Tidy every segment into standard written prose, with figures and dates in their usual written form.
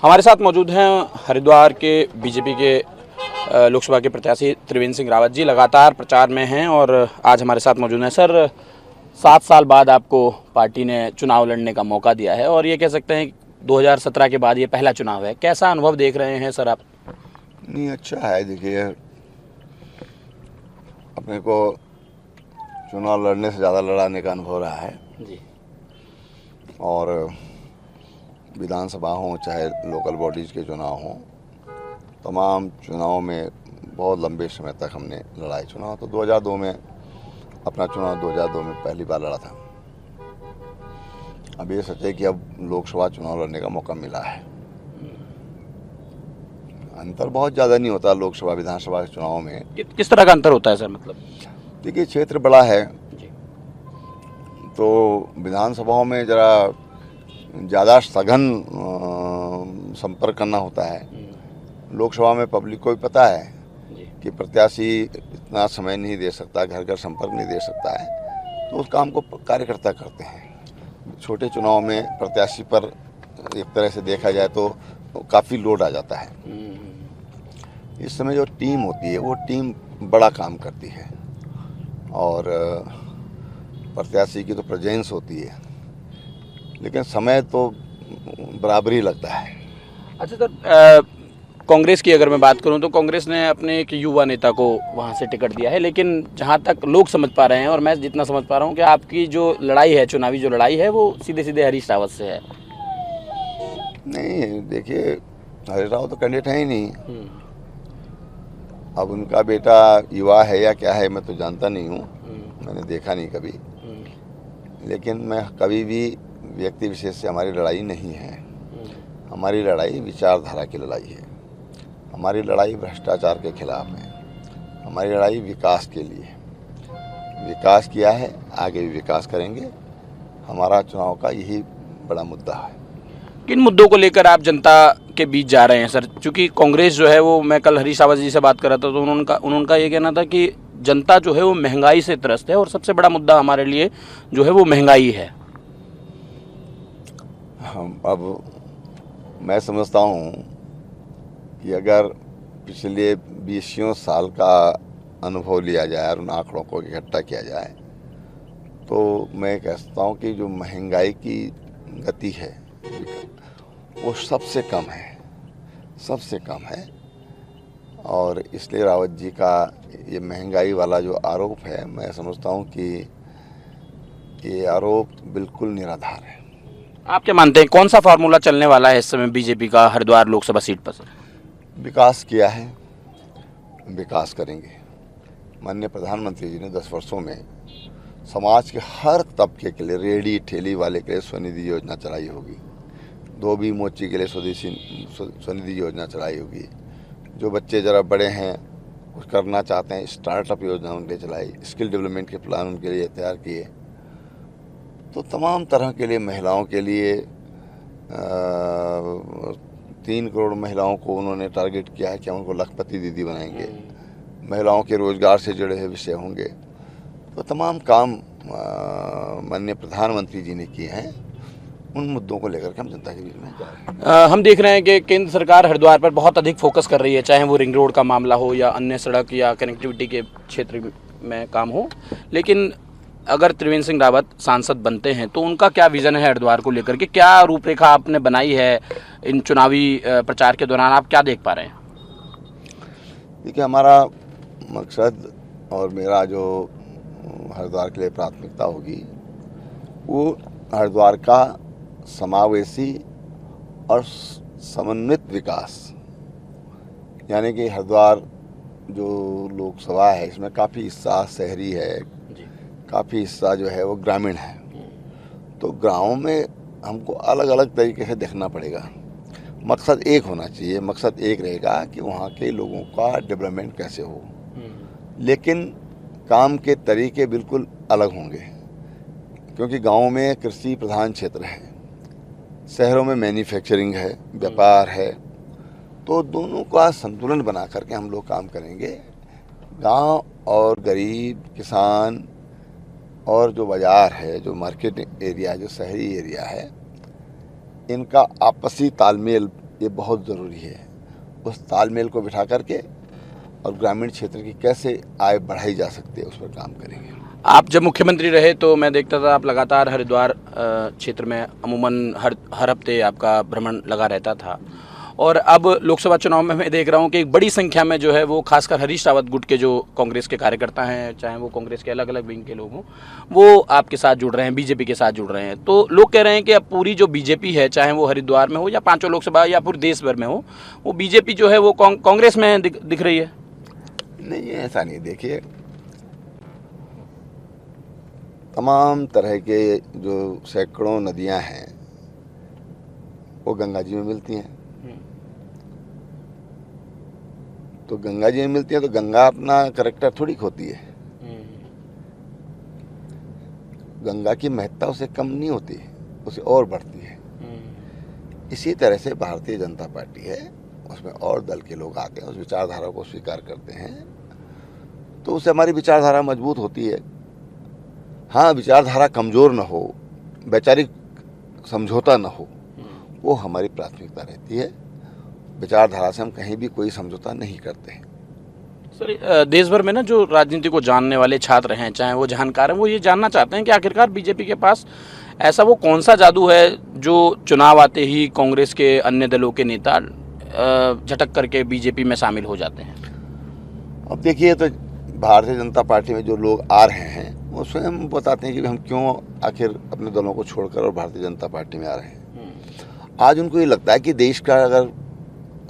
हमारे साथ मौजूद हैं हरिद्वार के बीजेपी के लोकसभा के प्रत्याशी त्रिवेंद्र सिंह रावत जी। लगातार प्रचार में हैं और आज हमारे साथ मौजूद हैं। सर, 7 साल बाद आपको पार्टी ने चुनाव लड़ने का मौका दिया है और ये कह सकते हैं 2017 के बाद ये पहला चुनाव है। कैसा अनुभव देख रहे हैं सर आप? नहीं, अच्छा है। देखिए, अपने को चुनाव लड़ने से ज़्यादा लड़ाने का अनुभव रहा है जी। और विधानसभा हो चाहे लोकल बॉडीज़ के चुनाव हों, तमाम चुनाव में बहुत लंबे समय तक हमने लड़ाई। चुनाव तो 2002 में अपना चुनाव 2002 में पहली बार लड़ा था। अब ये सच है कि अब लोकसभा चुनाव लड़ने का मौका मिला है। अंतर बहुत ज़्यादा नहीं होता लोकसभा विधानसभा के चुनाव में। किस तरह का अंतर होता है सर? मतलब देखिए, क्षेत्र बड़ा है जी। तो विधानसभाओं में ज़रा ज़्यादा सघन संपर्क करना होता है। लोकसभा में पब्लिक को भी पता है कि प्रत्याशी इतना समय नहीं दे सकता, घर घर संपर्क नहीं दे सकता है, तो उस काम को कार्यकर्ता करते हैं। छोटे चुनाव में प्रत्याशी पर एक तरह से देखा जाए तो काफ़ी लोड आ जाता है। इस समय जो टीम होती है वो टीम बड़ा काम करती है और प्रत्याशी की तो प्रेजेंस होती है, लेकिन समय तो बराबर ही लगता है। अच्छा सर, कांग्रेस की अगर मैं बात करूं तो कांग्रेस ने अपने एक युवा नेता को वहां से टिकट दिया है, लेकिन जहां तक लोग समझ पा रहे हैं और मैं जितना समझ पा रहा हूं कि आपकी जो लड़ाई है, चुनावी जो लड़ाई है, वो सीधे सीधे हरीश रावत से है। नहीं, देखिए, हरीश रावत तो कैंडिडेट है ही नहीं। अब उनका बेटा युवा है या क्या है मैं तो जानता नहीं हूँ, मैंने देखा नहीं कभी। लेकिन मैं कभी भी व्यक्ति विशेष से हमारी लड़ाई नहीं है। हमारी लड़ाई विचारधारा की लड़ाई है। हमारी लड़ाई भ्रष्टाचार के खिलाफ है। हमारी लड़ाई विकास के लिए। विकास किया है, आगे भी विकास करेंगे। हमारा चुनाव का यही बड़ा मुद्दा है। किन मुद्दों को लेकर आप जनता के बीच जा रहे हैं सर? क्योंकि कांग्रेस जो है वो, मैं कल हरीश रावत जी से बात कर रहा था तो उनका ये कहना था कि जनता जो है वो महंगाई से त्रस्त है और सबसे बड़ा मुद्दा हमारे लिए जो है वो महंगाई है। अब मैं समझता हूँ कि अगर पिछले 20 साल का अनुभव लिया जाए और उन आंकड़ों को इकट्ठा किया जाए तो मैं कहता हूँ कि जो महंगाई की गति है वो सबसे कम है, सबसे कम है। और इसलिए रावत जी का ये महंगाई वाला जो आरोप है, मैं समझता हूँ कि ये आरोप बिल्कुल निराधार है। आप क्या मानते हैं, कौन सा फार्मूला चलने वाला है इस समय बीजेपी का हरिद्वार लोकसभा सीट पर सर? विकास किया है, विकास करेंगे। माननीय प्रधानमंत्री जी ने 10 वर्षों में समाज के हर तबके के लिए, रेडी ठेली वाले के लिए स्वनिधि योजना चलाई होगी, धोबी मोची के लिए स्वनिधि योजना चलाई होगी, जो बच्चे ज़रा बड़े हैं कुछ करना चाहते हैं स्टार्टअप योजना उनके लिए चलाई, स्किल डेवलपमेंट के प्लान उनके लिए तैयार किए। तो तमाम तरह के लिए महिलाओं के लिए 3 करोड़ महिलाओं को उन्होंने टारगेट किया है कि हम उनको लखपति दीदी बनाएंगे। महिलाओं के रोजगार से जुड़े हुए विषय होंगे। तो तमाम काम माननीय प्रधानमंत्री जी ने किए हैं। उन मुद्दों को लेकर के हम जनता के बीच में जा रहे हैं। हम देख रहे हैं कि केंद्र सरकार हरिद्वार पर बहुत अधिक फोकस कर रही है, चाहे वो रिंग रोड का मामला हो या अन्य सड़क या कनेक्टिविटी के क्षेत्र में काम हो। लेकिन अगर त्रिवेंद्र सिंह रावत सांसद बनते हैं तो उनका क्या विज़न है हरिद्वार को लेकर के? क्या रूपरेखा आपने बनाई है इन चुनावी प्रचार के दौरान? आप क्या देख पा रहे हैं? देखिए, हमारा मकसद और मेरा जो हरिद्वार के लिए प्राथमिकता होगी वो हरिद्वार का समावेशी और समन्वित विकास, यानी कि हरिद्वार जो लोकसभा है इसमें काफ़ी हिस्सा शहरी है, काफ़ी हिस्सा जो है वो ग्रामीण है। तो गाँव में हमको अलग अलग तरीके से देखना पड़ेगा। मकसद एक होना चाहिए, मकसद एक रहेगा कि वहाँ के लोगों का डेवलपमेंट कैसे हो, लेकिन काम के तरीके बिल्कुल अलग होंगे। क्योंकि गाँव में कृषि प्रधान क्षेत्र है, शहरों में मैन्युफैक्चरिंग है, व्यापार है। तो दोनों का संतुलन बना करके हम लोग काम करेंगे। गांव और गरीब किसान और जो बाज़ार है, जो मार्केट एरिया, जो शहरी एरिया है, इनका आपसी तालमेल ये बहुत ज़रूरी है। उस तालमेल को बिठा करके और ग्रामीण क्षेत्र की कैसे आय बढ़ाई जा सकती है उस पर काम करेंगे। आप जब मुख्यमंत्री रहे तो मैं देखता था आप लगातार हरिद्वार क्षेत्र में अमूमन हर हफ्ते आपका भ्रमण लगा रहता था, और अब लोकसभा चुनाव में मैं देख रहा हूं कि एक बड़ी संख्या में जो है वो खासकर हरीश रावत गुट के जो कांग्रेस के कार्यकर्ता हैं, चाहे वो कांग्रेस के अलग अलग विंग के लोग हों, वो आपके साथ जुड़ रहे हैं, बीजेपी के साथ जुड़ रहे हैं। तो लोग कह रहे हैं कि अब पूरी जो बीजेपी है, चाहे वो हरिद्वार में हो या पांचों लोकसभा या पूरे देश भर में हो, वो बीजेपी जो है वो कांग्रेस में दिख रही है। नहीं, ऐसा नहीं। देखिए, तमाम तरह के जो सैकड़ों नदियां हैं वो गंगा जी में मिलती हैं। तो गंगा जी में मिलती हैं तो गंगा अपना करैक्टर थोड़ी खोती है। गंगा की महत्ता उसे कम नहीं होती, उसे और बढ़ती है। इसी तरह से भारतीय जनता पार्टी है, उसमें और दल के लोग आते हैं, उस विचारधारा को स्वीकार करते हैं, तो उससे हमारी विचारधारा मजबूत होती है। हाँ, विचारधारा कमज़ोर न हो, वैचारिक समझौता न हो, वो हमारी प्राथमिकता रहती है। विचारधारा से हम कहीं भी कोई समझौता नहीं करते हैं। सर, देश भर में ना जो राजनीति को जानने वाले छात्र हैं, चाहे वो जानकार हैं, वो ये जानना चाहते हैं कि आखिरकार बीजेपी के पास ऐसा वो कौन सा जादू है जो चुनाव आते ही कांग्रेस के अन्य दलों के नेता झटक करके बीजेपी में शामिल हो जाते हैं। अब देखिए, तो भारतीय जनता पार्टी में जो लोग आ रहे हैं वो स्वयं बताते हैं कि हम क्यों आखिर अपने दलों को छोड़कर और भारतीय जनता पार्टी में आ रहे हैं। आज उनको ये लगता है कि देश का अगर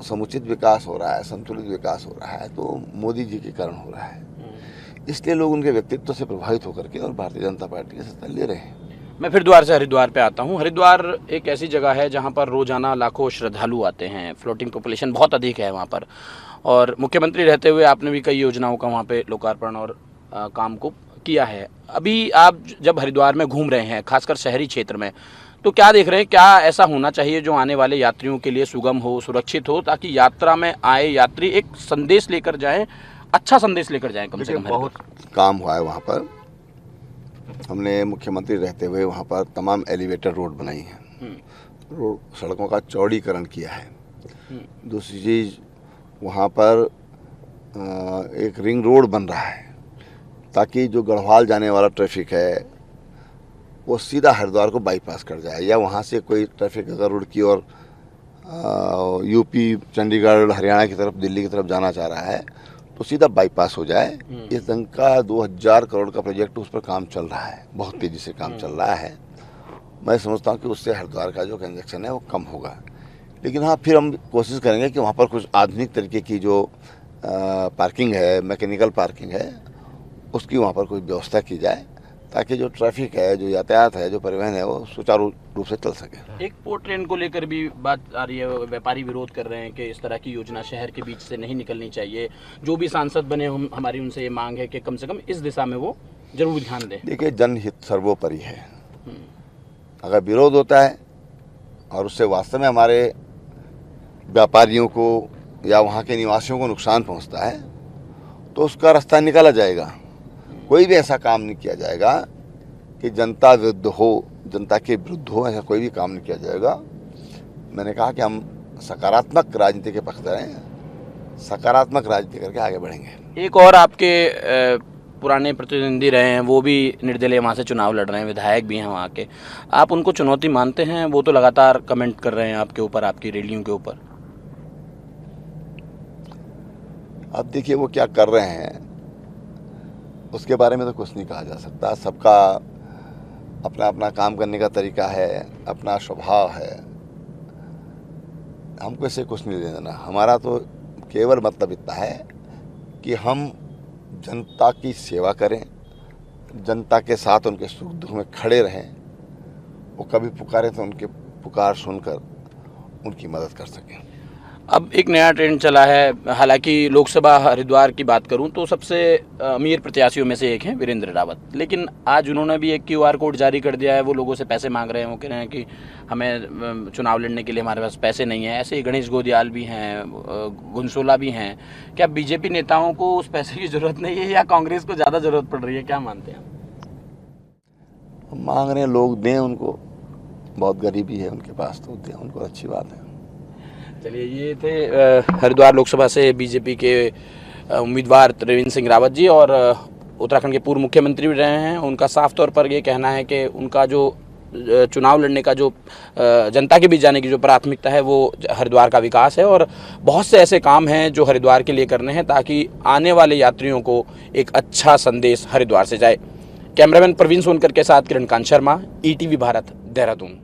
समुचित विकास हो रहा है, संतुलित विकास हो रहा है, तो मोदी जी के कारण हो रहा है। इसलिए लोग उनके व्यक्तित्व से प्रभावित होकर के और भारतीय जनता पार्टी की सत्ता ले रहे हैं। मैं फिर दोबारा से हरिद्वार पे आता हूँ। हरिद्वार एक ऐसी जगह है जहाँ पर रोजाना लाखों श्रद्धालु आते हैं, फ्लोटिंग पॉपुलेशन बहुत अधिक है वहाँ पर, और मुख्यमंत्री रहते हुए आपने भी कई योजनाओं का वहाँ पे लोकार्पण और काम को किया है। अभी आप जब हरिद्वार में घूम रहे हैं, खासकर शहरी क्षेत्र में, तो क्या देख रहे हैं, क्या ऐसा होना चाहिए जो आने वाले यात्रियों के लिए सुगम हो, सुरक्षित हो, ताकि यात्रा में आए यात्री एक संदेश लेकर जाएं, अच्छा संदेश लेकर जाएं कम से कम। बहुत काम हुआ है वहाँ पर। हमने मुख्यमंत्री रहते हुए वहाँ पर तमाम एलिवेटर रोड बनाई हैं, रोड सड़कों का चौड़ीकरण किया है। दूसरी चीज़, वहाँ पर एक रिंग रोड बन रहा है ताकि जो गढ़वाल जाने वाला ट्रैफिक है वो सीधा हरिद्वार को बाईपास कर जाए, या वहाँ से कोई ट्रैफिक अगर रोड की और यूपी, चंडीगढ़, हरियाणा की तरफ, दिल्ली की तरफ जाना चाह रहा है तो सीधा बाईपास हो जाए। इस ढंग का 2000 करोड़ का प्रोजेक्ट उस पर काम चल रहा है, बहुत तेज़ी से काम चल रहा है। मैं समझता हूँ कि उससे हरिद्वार का जो कंजक्शन है वो कम होगा। लेकिन हाँ, फिर हम कोशिश करेंगे कि वहाँ पर कुछ आधुनिक तरीके की जो पार्किंग है, मैकेनिकल पार्किंग है, उसकी वहाँ पर कोई व्यवस्था की जाए ताकि जो ट्रैफिक है, जो यातायात है, जो परिवहन है, वो सुचारू रूप से चल सके। एक पोर्ट ट्रेन को लेकर भी बात आ रही है, व्यापारी विरोध कर रहे हैं कि इस तरह की योजना शहर के बीच से नहीं निकलनी चाहिए। जो भी सांसद बने हमारी उनसे ये मांग है कि कम से कम इस दिशा में वो जरूर ध्यान दें। देखिए, जनहित सर्वोपरि है। अगर विरोध होता है और उससे वास्तव में हमारे व्यापारियों को या वहाँ के निवासियों को नुकसान पहुँचता है तो उसका रास्ता निकाला जाएगा। कोई भी ऐसा काम नहीं किया जाएगा कि जनता विरुद्ध हो, जनता के विरुद्ध हो, ऐसा कोई भी काम नहीं किया जाएगा। मैंने कहा कि हम सकारात्मक राजनीति के पक्षधर हैं, सकारात्मक राजनीति करके आगे बढ़ेंगे। एक और आपके पुराने प्रतिद्वंदी रहे हैं, वो भी निर्दलीय वहाँ से चुनाव लड़ रहे हैं, विधायक भी हैं वहाँ के, आप उनको चुनौती मानते हैं? वो तो लगातार कमेंट कर रहे हैं आपके ऊपर, आपकी रैलियों के ऊपर। अब देखिए, वो क्या कर रहे हैं उसके बारे में तो कुछ नहीं कहा जा सकता। सबका अपना अपना काम करने का तरीका है, अपना स्वभाव है, हमको इससे कुछ नहीं लेना। हमारा तो केवल मतलब इतना है कि हम जनता की सेवा करें, जनता के साथ उनके सुख दुख में खड़े रहें, वो कभी पुकारें तो उनके पुकार सुनकर उनकी मदद कर सकें। अब एक नया ट्रेंड चला है, हालांकि लोकसभा हरिद्वार की बात करूं तो सबसे अमीर प्रत्याशियों में से एक हैं वीरेंद्र रावत, लेकिन आज उन्होंने भी एक QR कोड जारी कर दिया है। वो लोगों से पैसे मांग रहे हैं, वो कह रहे हैं कि हमें चुनाव लड़ने के लिए हमारे पास पैसे नहीं है। ऐसे ही गणेश गोदियाल भी हैं, घुनसोला भी हैं। क्या बीजेपी नेताओं को उस पैसे की ज़रूरत नहीं है या कांग्रेस को ज़्यादा ज़रूरत पड़ रही है, क्या मानते हैं? मांग रहे हैं लोग, दें उनको, बहुत गरीबी है उनके पास तो दें उनको, अच्छी बात है। चलिए, ये थे हरिद्वार लोकसभा से बीजेपी के उम्मीदवार त्रिवेंद्र सिंह रावत जी, और उत्तराखंड के पूर्व मुख्यमंत्री भी रहे हैं। उनका साफ तौर पर ये कहना है कि उनका जो चुनाव लड़ने का जो जनता के बीच जाने की जो प्राथमिकता है वो हरिद्वार का विकास है, और बहुत से ऐसे काम हैं जो हरिद्वार के लिए करने हैं ताकि आने वाले यात्रियों को एक अच्छा संदेश हरिद्वार से जाए। कैमरामैन प्रवीण सोनकर के साथ किरण कांत शर्मा, ETV भारत, देहरादून।